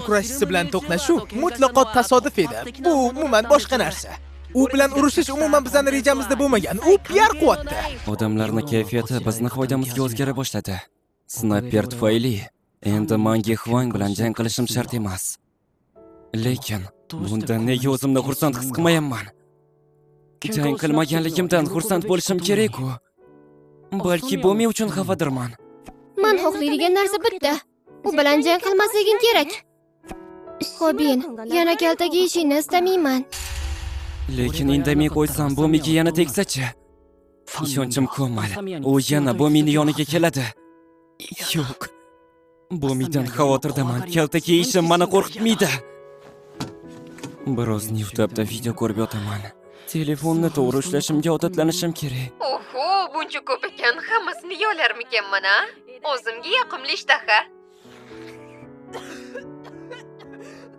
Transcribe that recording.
kurashchisi bilan to'qnashuv mutlaqo tasodif edi. Bu umuman boshqa narsa. U bilan urushish umuman bizning rejamizda bo'lmagan. U PR quvvatda. Odamlarning kayfiyati bizning foydamizga o'zgara boshladi. Snayper tufayli endi Mangi Hwang bilan jang qilishim shart emas. Lekin bundan nega o'zimni xursand his qilmayapman? Jang qilmaganligimdan xursand bo'lishim kerak-ku. Balki bu men uchun xafadirman. Men xohlaydigan narsa bitta. U bilan jang qilmasliging kerak. Xobin, yana kaltaga yeyishingni istamayman. Lekin indamay qo'ysam, bu menga yana tegsa-chi? Ishonchim komil. U yana bu meni yoniga keladi. Yo'q. Bu mendan xavotirdaman. Kaltaga yeyishim meni qo'rqitmaydi. Biroz YouTube'da video ko'rib yotaman. Telefonni to'g'ri ushlashimga odatlanishim kerak. Oho, buncha ko'p ekan, hammasini yolarmikanman, a? O'zimga yoqimli ishtaha.